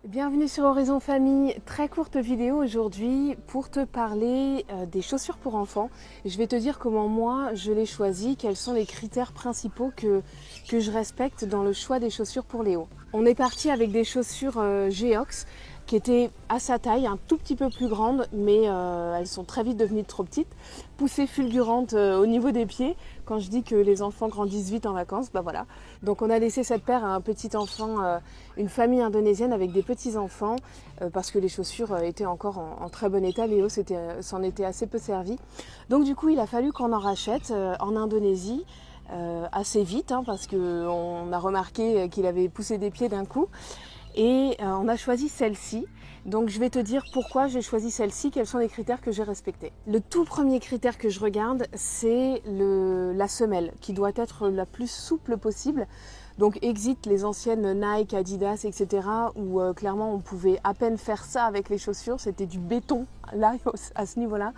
Bienvenue sur Horizon Famille, très courte vidéo aujourd'hui pour te parler des chaussures pour enfants. Je vais te dire comment moi je les choisis, quels sont les critères principaux que je respecte dans le choix des chaussures pour Léo. On est parti avec des chaussures Geox qui étaient à sa taille, un tout petit peu plus grandes, mais elles sont très vite devenues trop petites. Poussée fulgurante au niveau des pieds. Quand je dis que les enfants grandissent vite en vacances, bah voilà. Donc on a laissé cette paire à un petit enfant, une famille indonésienne avec des petits enfants, parce que les chaussures étaient encore en très bon état. Léo s'en était assez peu servi. Donc du coup il a fallu qu'on en rachète en Indonésie. Assez vite parce qu'on a remarqué qu'il avait poussé des pieds d'un coup et on a choisi celle-ci. Donc je vais te dire pourquoi j'ai choisi celle-ci, quels sont les critères que j'ai respectés. Le tout premier critère que je regarde, c'est la semelle qui doit être la plus souple possible. Donc exit les anciennes Nike, Adidas, etc. où clairement on pouvait à peine faire ça avec les chaussures, c'était du béton là à ce niveau-là.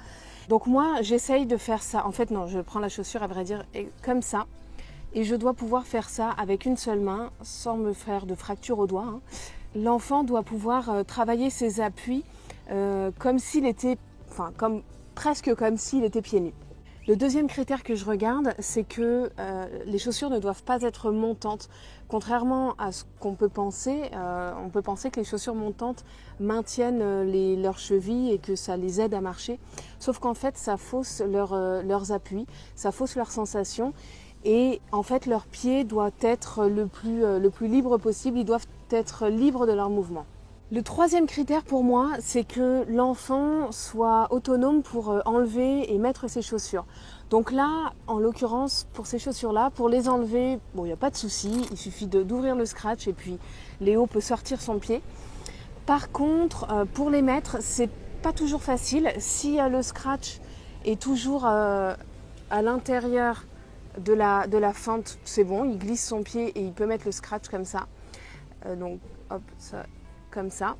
Donc moi j'essaye de faire ça, en fait non, je prends la chaussure à vrai dire comme ça. Et je dois pouvoir faire ça avec une seule main, sans me faire de fracture au doigt. L'enfant doit pouvoir travailler ses appuis comme s'il était, presque comme s'il était pieds nus. Le deuxième critère que je regarde, c'est que les chaussures ne doivent pas être montantes. Contrairement à ce qu'on peut penser, on peut penser que les chaussures montantes maintiennent leurs chevilles et que ça les aide à marcher. Sauf qu'en fait, ça fausse leurs appuis, ça fausse leurs sensations. Et en fait, leurs pieds doivent être le plus libre possible, ils doivent être libres de leurs mouvements. Le troisième critère pour moi, c'est que l'enfant soit autonome pour enlever et mettre ses chaussures. Donc là, en l'occurrence, pour ces chaussures-là, pour les enlever, bon, il n'y a pas de souci, il suffit d'ouvrir le scratch et puis Léo peut sortir son pied. Par contre, pour les mettre, c'est pas toujours facile. Si le scratch est toujours à l'intérieur de la fente, c'est bon, il glisse son pied et il peut mettre le scratch comme ça. Donc hop, ça, comme ça,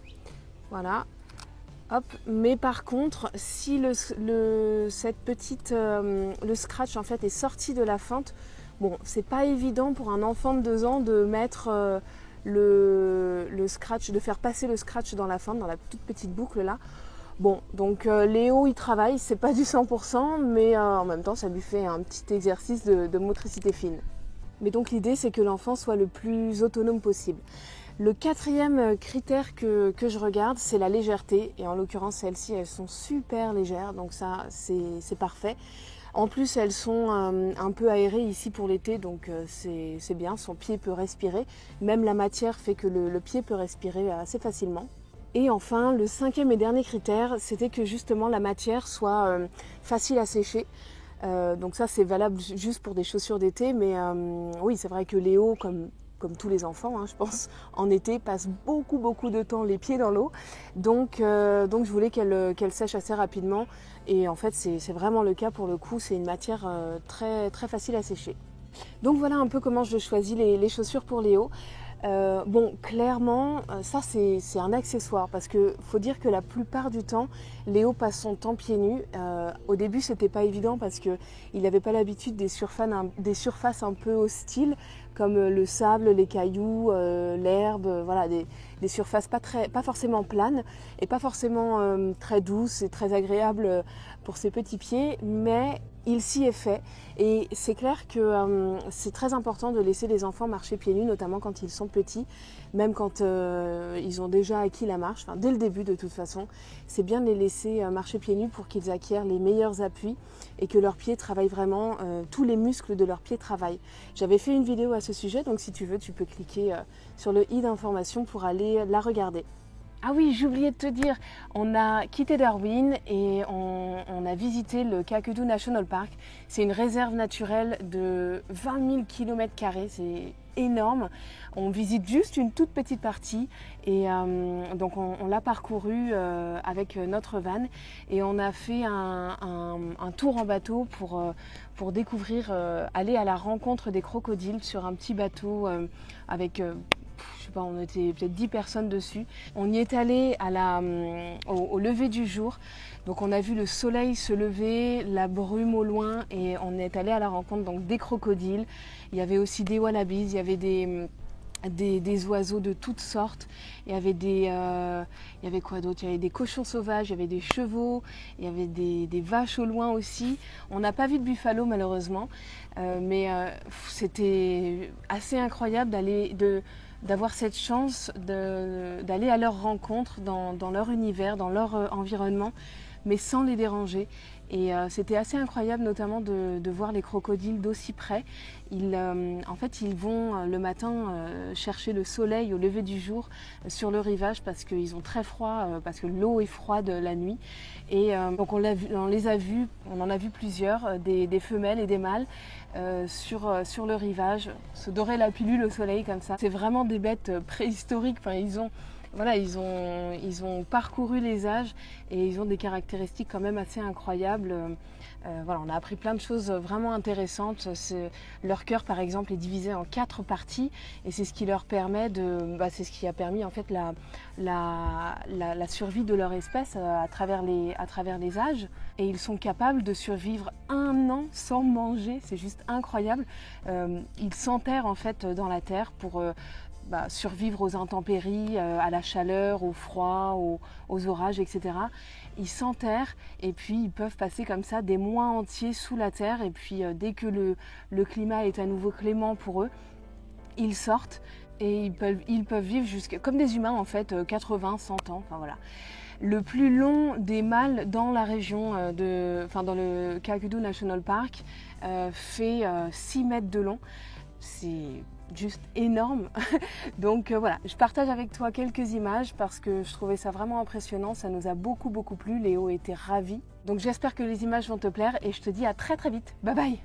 voilà, hop. Mais par contre, si le scratch en fait est sorti de la fente, bon, c'est pas évident pour un enfant de 2 ans de mettre le scratch, de faire passer le scratch dans la fente, dans la toute petite boucle là. Bon, donc Léo il travaille, c'est pas du 100%, mais en même temps ça lui fait un petit exercice de motricité fine. Mais donc l'idée c'est que l'enfant soit le plus autonome possible. Le quatrième critère que je regarde, c'est la légèreté. Et en l'occurrence celles-ci, elles sont super légères, donc ça c'est parfait. En plus elles sont un peu aérées ici pour l'été, donc c'est bien, son pied peut respirer. Même la matière fait que le pied peut respirer assez facilement. Et enfin, le cinquième et dernier critère, c'était que justement la matière soit facile à sécher. Donc ça, c'est valable juste pour des chaussures d'été. Mais oui, c'est vrai que Léo, comme tous les enfants, je pense, en été, passe beaucoup de temps les pieds dans l'eau. Donc je voulais qu'elle sèche assez rapidement. Et en fait, c'est vraiment le cas pour le coup. C'est une matière très facile à sécher. Donc voilà un peu comment je choisis les chaussures pour Léo. Bon, clairement, ça c'est un accessoire parce que faut dire que la plupart du temps, Léo passe son temps pieds nus. Au début, c'était pas évident parce que il n'avait pas l'habitude des surfaces un peu hostiles comme le sable, les cailloux, l'herbe, voilà, des surfaces pas forcément planes et pas forcément très douces et très agréables pour ses petits pieds, mais il s'y est fait et c'est clair que c'est très important de laisser les enfants marcher pieds nus, notamment quand ils sont petits, même quand ils ont déjà acquis la marche, dès le début de toute façon. C'est bien de les laisser marcher pieds nus pour qu'ils acquièrent les meilleurs appuis et que leurs pieds travaillent vraiment, tous les muscles de leurs pieds travaillent. J'avais fait une vidéo à ce sujet, donc si tu veux, tu peux cliquer sur le i d'information pour aller la regarder. Ah oui, j'ai oublié de te dire, on a quitté Darwin et on a visité le Kakadu National Park. C'est une réserve naturelle de 20 000 km², c'est énorme. On visite juste une toute petite partie et donc on l'a parcouru avec notre van et on a fait un tour en bateau pour découvrir, aller à la rencontre des crocodiles sur un petit bateau avec... je sais pas, on était peut-être 10 personnes dessus. On y est allé au lever du jour. Donc on a vu le soleil se lever, la brume au loin et on est allé à la rencontre donc des crocodiles. Il y avait aussi des wallabies, il y avait des oiseaux de toutes sortes. Il y avait il y avait quoi d'autre? Il y avait des cochons sauvages, il y avait des chevaux, il y avait des vaches au loin aussi. On n'a pas vu de buffalo malheureusement, mais c'était assez incroyable d'avoir cette chance d'aller à leur rencontre dans leur univers, dans leur environnement, mais sans les déranger. Et c'était assez incroyable notamment de voir les crocodiles d'aussi près. En fait, ils vont le matin chercher le soleil au lever du jour sur le rivage parce qu'ils ont très froid, parce que l'eau est froide la nuit. Et donc on en a vu plusieurs, des femelles et des mâles sur le rivage, se dorer la pilule au soleil comme ça. C'est vraiment des bêtes préhistoriques. Enfin, ils ont parcouru les âges et ils ont des caractéristiques quand même assez incroyables. On a appris plein de choses vraiment intéressantes. Leur cœur, par exemple, est divisé en 4 parties et c'est ce qui leur permet c'est ce qui a permis en fait la survie de leur espèce à travers les âges. Et ils sont capables de survivre 1 an sans manger. C'est juste incroyable. Ils s'enterrent en fait dans la terre pour survivre aux intempéries, à la chaleur, au froid, aux orages, etc. Ils s'enterrent et puis ils peuvent passer comme ça des mois entiers sous la terre. Et puis dès que le climat est à nouveau clément pour eux, ils sortent et ils peuvent vivre comme des humains en fait, 80, 100 ans. Enfin, voilà. Le plus long des mâles dans la région, dans le Kakadu National Park, fait 6 mètres de long. C'est juste énorme. Donc voilà, je partage avec toi quelques images parce que je trouvais ça vraiment impressionnant. Ça nous a beaucoup plu. Léo était ravi. Donc j'espère que les images vont te plaire et je te dis à très vite. Bye bye.